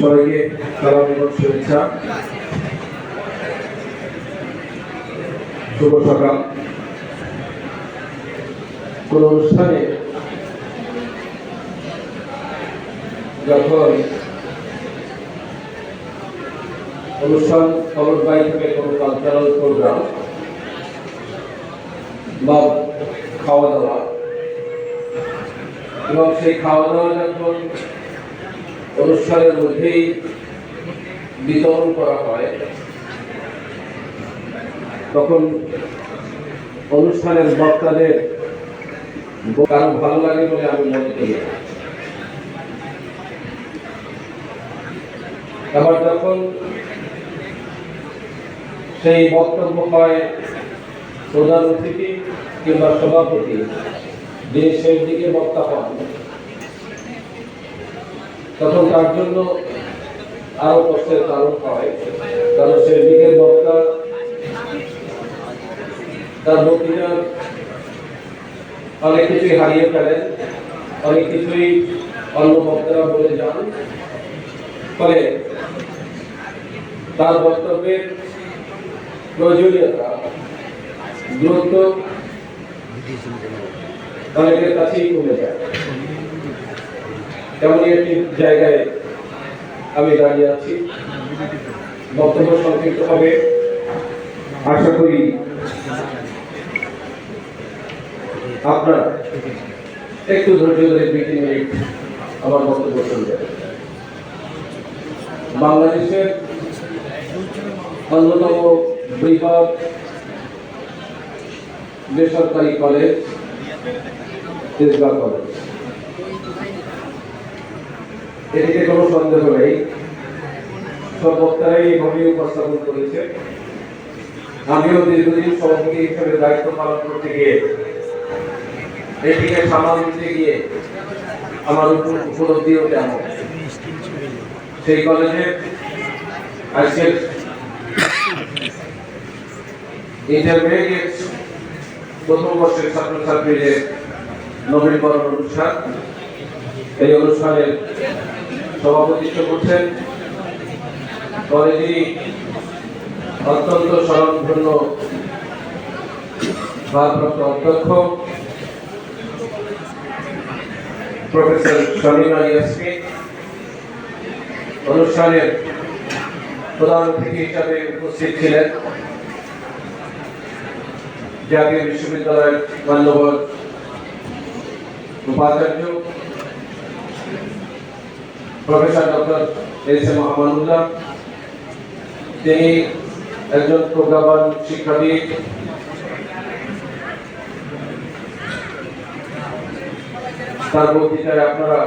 সবাইকে সালাম এবং শুভেচ্ছা। শুভ সকাল। কোন অনুষ্ঠানে যখন অনুষ্ঠান ফলোড বাই থেকে কোনো কালচারাল প্রোগ্রাম বা খাওয়া দাওয়া, এবং সেই খাওয়া দাওয়া যখন অনুষ্ঠানের মধ্যেই বিতরণ করা হয়, তখন অনুষ্ঠানের বক্তাদের কারো ভালো লাগে বলে আমি মনে করি। আবার যখন সেই বক্তব্য হয় প্রধান অতিথি কিংবা সভাপতি, যে সেই দিকে বক্তা হন, তখন তার জন্য আরো কষ্টের কারণ হয়। কারণ সেই দিকে বক্তা তার বক্তৃতার অনেক কিছুই হারিয়ে ফেলেন, অনেক কিছুই অন্য বক্তারা বলে যান, ফলে তার বক্তব্যের প্রয়োজনীয়তা গুরুত্ব অনেকের কাছেই কমে যায়। তেমনই একটি জায়গায় আমি দাঁড়িয়ে আছি। বক্তব্য সংক্ষিপ্ত হবে, আশা করি আপনারা একটু ধৈর্য ধরে 2-3 মিনিট আমার বক্তব্য শুনবেন। বাংলাদেশের অন্যতম বৃহৎ বেসরকারি কলেজ তেজগাঁও কলেজ, এদিকে কোনো সন্দেহ নেই। সব বক্তারাই এভাবে উপস্থাপন করেছে। আমিও দীর্ঘদিন সভাপতি হিসেবে দায়িত্ব পালন করতে গিয়ে, এটিকে সামাল দিতে গিয়ে আমার উপলব্ধিও তেমন। সেই কলেজে আজকের ইন্টারমিডিয়েট প্রথম বর্ষের ছাত্রছাত্রীদের নবীনবরণ অনুষ্ঠান, এই অনুষ্ঠানের সভাপতিত্ব করছেন কলেজেরই অত্যন্ত স্বনামধন্য ভারপ্রাপ্ত অধ্যক্ষ প্রফেসর শামিমা ইয়াসমিন। অনুষ্ঠানের প্রধান অতিথি হিসাবে উপস্থিত ছিলেন জাতীয় বিশ্ববিদ্যালয়ের মান্যবর উপাচার্য প্রফেসর ডক্টর এস.এম. আমানুল্লাহ। তিনি একজন প্রজ্ঞাবান শিক্ষাবিদ, তার বক্তৃতায় আপনারা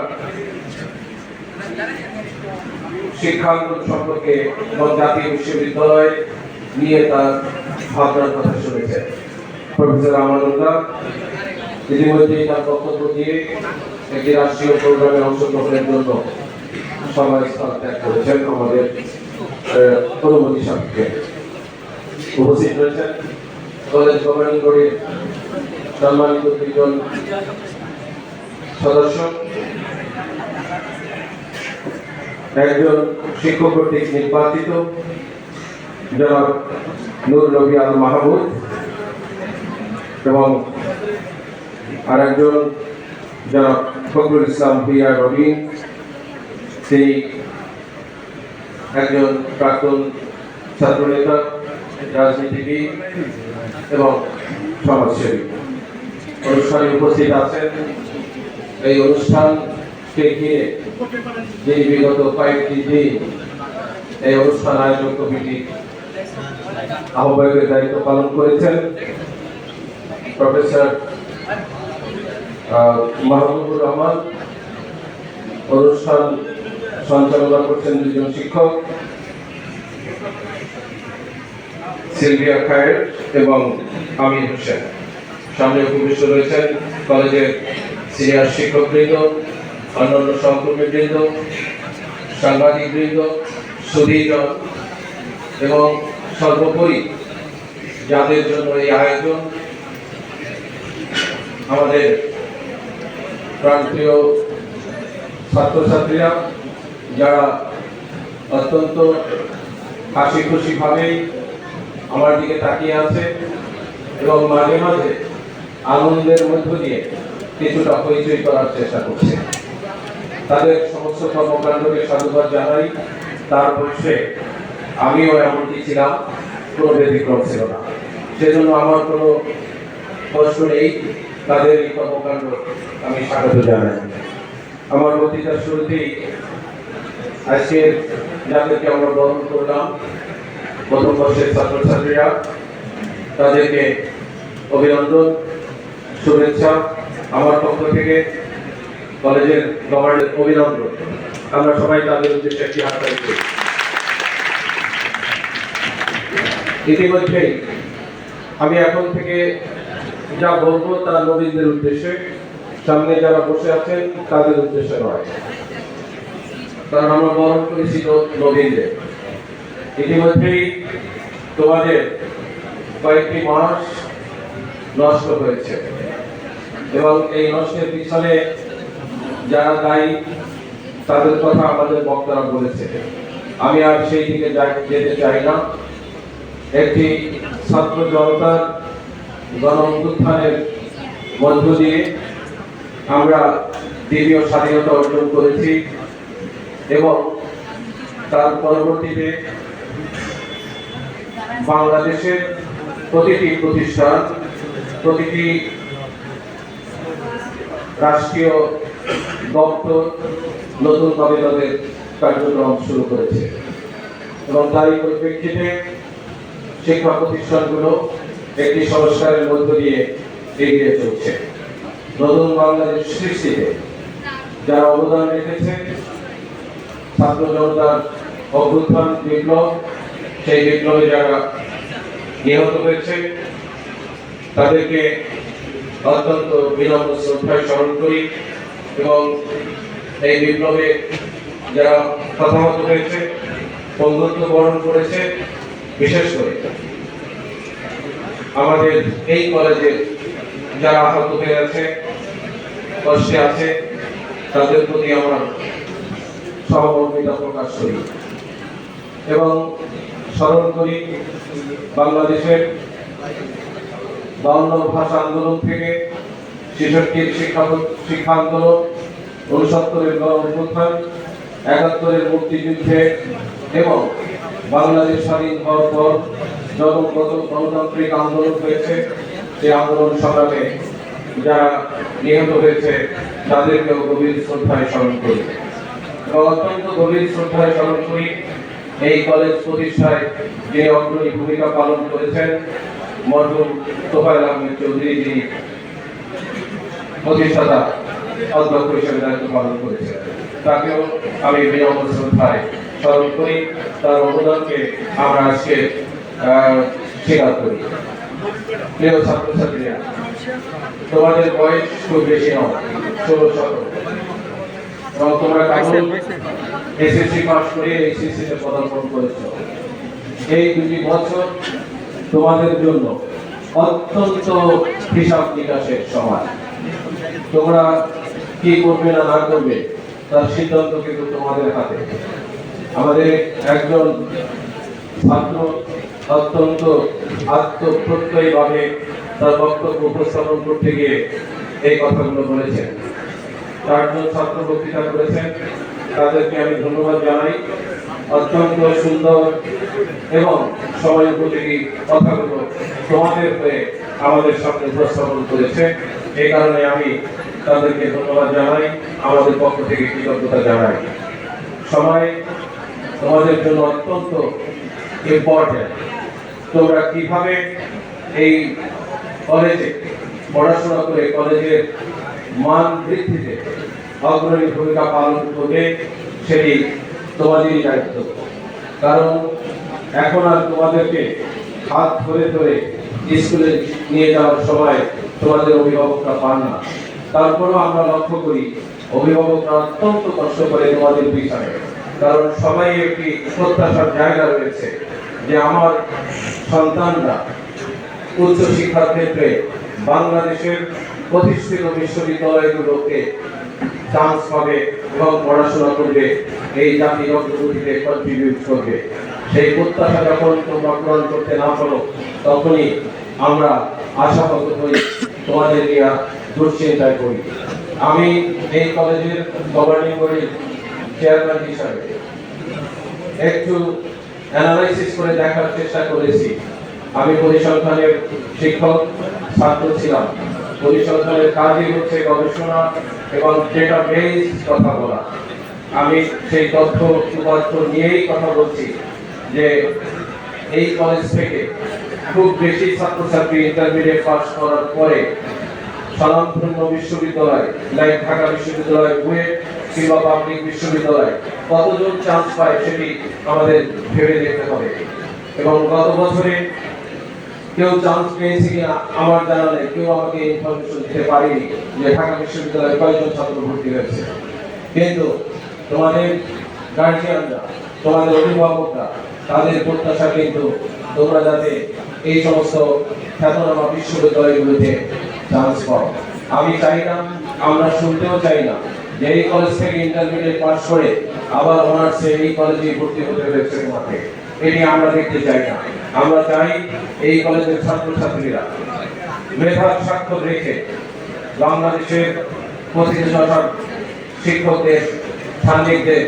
শিক্ষাঙ্গন সম্পর্কে এবং জাতীয় বিশ্ববিদ্যালয় নিয়ে তার ভাবনার কথা শুনেছেন। প্রফেসর আমানুল্লাহ ইতিমধ্যেই তার বক্তব্য দিয়ে একটি রাষ্ট্রীয় প্রোগ্রামে অংশগ্রহণের জন্য সভাস্থল ত্যাগ করেছেন। আমাদের অনুমতি সাপেক্ষে উপস্থিত রয়েছেন কলেজ গভর্নিং বডির সম্মানিত 2 জন সদস্য, একজন শিক্ষক কর্তৃক নির্বাচিত জনাব নূর নবী আল মাহমুদ, এবং আরেকজন জনাব ফখরুল ইসলাম পিয়া রবিন। সেই একজন প্রাক্তন ছাত্রনেতা, রাজনীতিবিদ এবং সমাজসেবী। অনুষ্ঠানে উপস্থিত আছেন। এই অনুষ্ঠানকে ঘিরে যে বিগত কয়েকটি দিন এই অনুষ্ঠান আয়োজক কমিটি আহ্বায়কের দায়িত্ব পালন করেছেন প্রফেসর মাহবুবুর রহমান। অনুষ্ঠান সঞ্চালনা করছেন 2 জন শিক্ষক, সিলভিয়া খায়ের এবং আমির হোসেন। সামনে উপবিষ্ট রয়েছেন কলেজের সিনিয়র শিক্ষকবৃন্দ, অন্যান্য সহকর্মীবৃন্দ, সাংবাদিকবৃন্দ, সুধীজন, এবং সর্বোপরি যাদের জন্য এই আয়োজন, আমাদের প্রান্তীয় ছাত্রছাত্রীরা, যারা অত্যন্ত হাসি খুশি ভাবেই আমার দিকে তাকিয়ে আছে এবং মাঝে মাঝে আনন্দের মধ্য দিয়ে কিছুটা হইচই করার চেষ্টা করছে। তাদের সমস্ত কর্মকাণ্ডকে সাধুবাদ জানাই। তার বয়সে আমিও এমনটি ছিলাম, কোনো ব্যতিক্রম ছিল না। সেজন্য আমার কোনো কষ্ট নেই, তাদের এই কর্মকাণ্ড আমি স্বাগত জানাই। আমার বক্তৃতার শুরুতেই আজকে যাদেরকে আমরা গ্রহণ করলাম, প্রথম বর্ষের ছাত্রছাত্রীরা, তাদেরকে অভিনন্দন, শুভেচ্ছা আমার পক্ষ থেকে, কলেজের গভর্নর অভিনন্দন। আমরা সবাই তাদের উদ্দেশ্যে একটি হাততালি করি। ইতিমধ্যেই আমি এখন থেকে যা বলবো তা নবীনদের উদ্দেশ্যে, সামনে যারা বসে আছেন তাদের উদ্দেশ্যে নয়, কারণ আমরা বরণ করেছি নবীনদের। ইতিমধ্যেই তোমাদের কয়েকটি মাস নষ্ট হয়েছে এবং এই নষ্টের পিছনে যারা দায়ী তাদের কথা আমাদের বক্তারা বলেছে। আমি আর সেই দিকে যেতে চাই না। একটি ছাত্র জনতার গণ অভ্যুত্থানের মধ্য দিয়ে আমরা দীর্ঘ স্বাধীনতা অর্জন করেছি এবং তার পরবর্তীতে বাংলাদেশের প্রতিটি প্রতিষ্ঠান, প্রতিটি রাষ্ট্রীয় দপ্তর নতুনভাবে তাদের কার্যক্রম শুরু করেছে এবং তারই পরিপ্রেক্ষিতে শিক্ষা প্রতিষ্ঠানগুলো একটি সংস্কারের মধ্য দিয়ে এগিয়ে চলছে। নতুন বাংলাদেশ সৃষ্টিতে যারা অবদান রেখেছে, ছাত্র জনতার অভ্যুত্থান বিপ্লব, সেই বিপ্লবে যারা নিহত হয়েছে তাদেরকে অত্যন্ত বিনম্র শ্রদ্ধায় স্মরণ করি এবং এই বিপ্লবে যারা হতাহত হয়েছে, বন্ধুত্ব বরণ করেছে, বিশেষ করে আমাদের এই কলেজে যারা আহত হয়ে আছে, কষ্টে আছে, তাদের প্রতি আমরা সহমর্মিতা প্রকাশ করি এবং স্মরণ করি বাংলাদেশের 52 ভাষা আন্দোলন থেকে 66 শিক্ষা আন্দোলন, 69 গণ অভ্যুত্থান, 71 মুক্তিযুদ্ধে এবং বাংলাদেশ স্বাধীন হওয়ার পর যত গণতান্ত্রিক আন্দোলন হয়েছে, সেই আন্দোলন সংগ্রামে যারা নিহত হয়েছে তাদেরকেও গভীর শ্রদ্ধায় স্মরণ করি এবং অত্যন্ত গভীর শ্রদ্ধায় স্মরণ করি এই কলেজ প্রতিষ্ঠায় যে অগ্রণী ভূমিকা পালন করেছেন মরহুম তোফায়েল আহমেদ চৌধুরী, যিনি প্রতিষ্ঠাতা অধ্যক্ষ হিসেবে দায়িত্ব পালন করেছেন। তাকেও আমি বিনম্র শ্রদ্ধায় স্মরণ করি। তার অবদানকে আমরা আজকে স্বীকার করি। প্রিয় ছাত্রছাত্রীরা, তোমাদের বয়স খুব বেশি নয়, 16-17, এবং তোমরা কেবল এসএসসি পাস করে এইচএসসিতে পদার্পণ করেছ। এই 2 বছর তোমাদের জন্য অত্যন্ত হিসাব নিকাশের সময়। তোমরা কি করবে না না করবে তার সিদ্ধান্ত কিন্তু তোমাদের হাতে। আমাদের একজন ছাত্র অত্যন্ত আত্মপ্রত্যয়ীভাবে তার বক্তব্য উপস্থাপন করতে গিয়ে এই কথাগুলো বলেছেন। 4 জন ছাত্র বক্তৃতা করেছেন, তাদেরকে আমি ধন্যবাদ জানাই। অত্যন্ত সুন্দর এবং সময় উপযোগী কথাগুলো তোমাদের হয়ে আমাদের সামনে উপস্থাপন করেছে। এই কারণে আমি তাদেরকে ধন্যবাদ জানাই, আমাদের পক্ষ থেকে কৃতজ্ঞতা জানাই। সময় তোমাদের জন্য অত্যন্ত ইম্পর্টেন্ট। তোমরা কিভাবে এই কলেজে পড়াশোনা করে কলেজের মান বৃদ্ধিতে অগ্রণী ভূমিকা পালন করবে সেটি তোমাদেরই দায়িত্ব। কারণ এখন আর তোমাদেরকে হাত ধরে ধরে স্কুলে নিয়ে যাওয়ার সময় তোমাদের অভিভাবকরা পান না। তারপরেও আমরা লক্ষ্য করি অভিভাবকরা অত্যন্ত কষ্ট করে তোমাদের পিছনে, কারণ সবাই একটি প্রত্যাশার জায়গা রয়েছে যে আমার সন্তানরা উচ্চশিক্ষার ক্ষেত্রে বাংলাদেশের প্রতিষ্ঠিত বিশ্ববিদ্যালয়গুলোকে চান্স পাবে এবং পড়াশোনা করবে, এই জাতির অগ্রগতিতে কন্ট্রিবিউট করবে। সেই প্রত্যাশা যখন তোমরা পূরণ করতে না পারো, তখনই আমরা আশাহত হই, তোমাদের নিয়ে দুশ্চিন্তায় পড়ি। আমি এই কলেজের গভর্নিং বডির চেয়ারম্যান হিসাবে একটু অ্যানালাইসিস করে দেখার চেষ্টা করেছি। আমি পরিসংখ্যানের শিক্ষক, ছাত্র ছিলাম। পরিসংখ্যানের কাজই হচ্ছে গবেষণা এবং ডেটাবেস কথা বলা। আমি সেই তথ্য উপাত্ত নিয়েই কথা বলছি যে এই কলেজ থেকে খুব বেশি ছাত্রছাত্রী ইন্টারমিডিয়েট পাস করার পরে স্বনামধন্য বিশ্ববিদ্যালয় লাইক ঢাকা বিশ্ববিদ্যালয়, বুয়েট কিংবা পাবলিক বিশ্ববিদ্যালয় কতজন চান্স পায় সেটি আমাদের ভেবে দেখতে হবে। এবং গত বছরে কেউ চান্স পেয়েছে কিনা আমার জানা নেই, কেউ আমাকে ইনফরমেশন দিতে পারেনি যে ঢাকা বিশ্ববিদ্যালয়ে কয়জন ছাত্র ভর্তি হয়েছে। কিন্তু তোমাদের গার্জিয়ানরা, তোমাদের অভিভাবকরা, তাদের প্রত্যাশা কিন্তু তোমরা যাতে এই সমস্ত খ্যাতনামা বিশ্ববিদ্যালয়গুলোতে চান্স পাও। আমি চাই না, আমরা শুনতেও চাই না যে এই কলেজ থেকে ইন্টারমিডিয়েট পাস করে আবার অনার্সে এই কলেজে ভর্তি হতে হয়েছে তোমাকে। এটি আমরা দেখতে চাই না। আমরা চাই এই কলেজের ছাত্রছাত্রীরা মেধার স্বাক্ষর রেখে বাংলাদেশের প্রতিটি শিক্ষকদের সান্নিধ্যে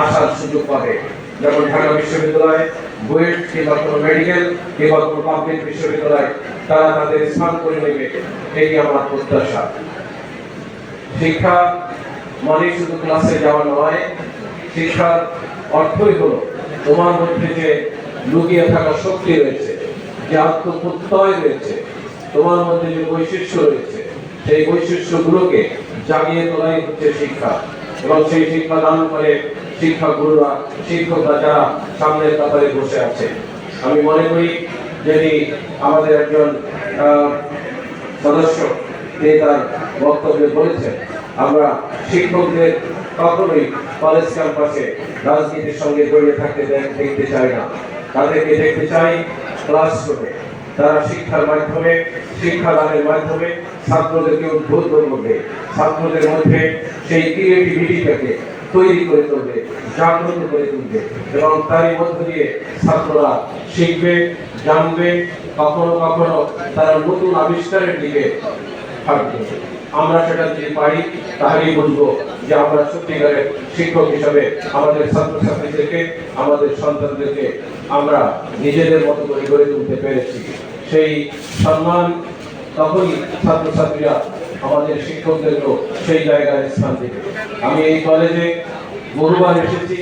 আসার সুযোগ পাবে। যেমন ঢাকা বিশ্ববিদ্যালয়, বুয়েট কিংবা কোনো মেডিকেল কিংবা কোনো পাবলিক বিশ্ববিদ্যালয়, তারা তাদের স্থান করে নেবে, এটি আমার প্রত্যাশা। শিক্ষা মানে শুধু ক্লাসে যাওয়া নয়, শিক্ষার অর্থই হলো তোমার মধ্যে যে লুকিয়ে থাকা শক্তি রয়েছে, যে আত্মপ্রত্যয় রয়েছে, তোমার মধ্যে যে বৈশিষ্ট্য রয়েছে, সেই বৈশিষ্ট্যগুলোকে জাগিয়ে তোলাই হচ্ছে শিক্ষা। এবং সেই শিক্ষা দান করে শিক্ষা গুরুরা, শিক্ষকরা যারা সামনের কাতারে বসে আছে। আমি মনে করি যদি আমাদের একজন সদস্য তিনি তার বক্তব্যে বলেছেন, আমরা শিক্ষকদের কখনোই কলেজ ক্যাম্পাসে রাজনীতির সঙ্গে জড়িয়ে থাকতে দেখতে চাই না। তাদেরকে দেখতে চাই ক্লাসরুমে, তারা শিক্ষার মাধ্যমে, শিক্ষাদানের মাধ্যমে ছাত্রদেরকে উদ্বুদ্ধ করবে, ছাত্রদের মধ্যে সেই ক্রিয়েটিভিটিটাকে তৈরি করে তুলবে, জাগ্রত করে তুলবে এবং তারই মধ্য দিয়ে ছাত্ররা শিখবে, জানবে, কখনো কখনো তারা নতুন আবিষ্কারের দিকে থাকবে। আমরা সেটা যদি পারি তাহলেই বুঝবো যে আমরা সত্যিকারের শিক্ষক হিসাবে আমাদের ছাত্রছাত্রীদেরকে, আমাদের সন্তানদেরকে আমরা নিজেদের মতো করে গড়ে তুলতে পেরেছি। সেই সম্মান তখনই ছাত্রছাত্রীরা আমাদের শিক্ষকদেরকেও সেই জায়গায় স্থান দেবে। আমি এই কলেজে বহুবার এসেছি,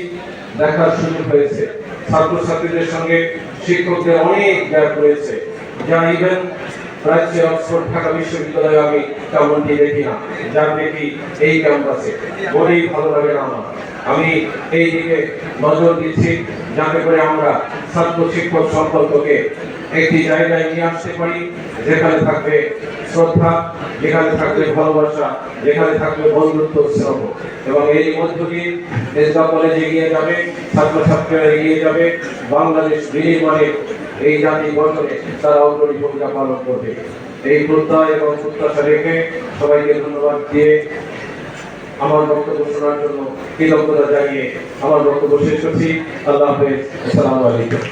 দেখার সুযোগ হয়েছে। ছাত্রছাত্রীদের সঙ্গে শিক্ষকদের অনেক গ্যাপ রয়েছে, যা ইভেন প্রাচ্য অক্সফোর্ড ঢাকা বিশ্ববিদ্যালয়ে আমি তেমনটি দেখি না, যা দেখি এই ক্যাম্পাসে। বলেই ভালো লাগে না আমার। আমি এই দিকে নজর দিচ্ছি যাতে করে আমরা ছাত্র শিক্ষক সম্পর্ককে একটি জায়গায় নিয়ে আসতে পারি, যেখানে থাকবে শ্রদ্ধা, যেখানে থাকবে ভালোবাসা, যেখানে থাকবে বন্ধুত্ব, স্নেহ। এবং এই মধ্য দিয়ে দেশবা কলেজ এগিয়ে যাবে, ছাত্রছাত্রীরা এগিয়ে যাবে, বাংলাদেশ বিনির্মাণে, এই জাতি গঠনে তারা অগ্রণী ভূমিকা পালন করবে। এই প্রত্যয় এবং প্রত্যাশা রেখে সবাইকে ধন্যবাদ দিয়ে আমার বক্তব্য শোনার জন্য কৃতজ্ঞতা জানিয়ে আমার বক্তব্য শেষ করছি। আল্লাহ হাফেজ। আসসালামু আলাইকুম।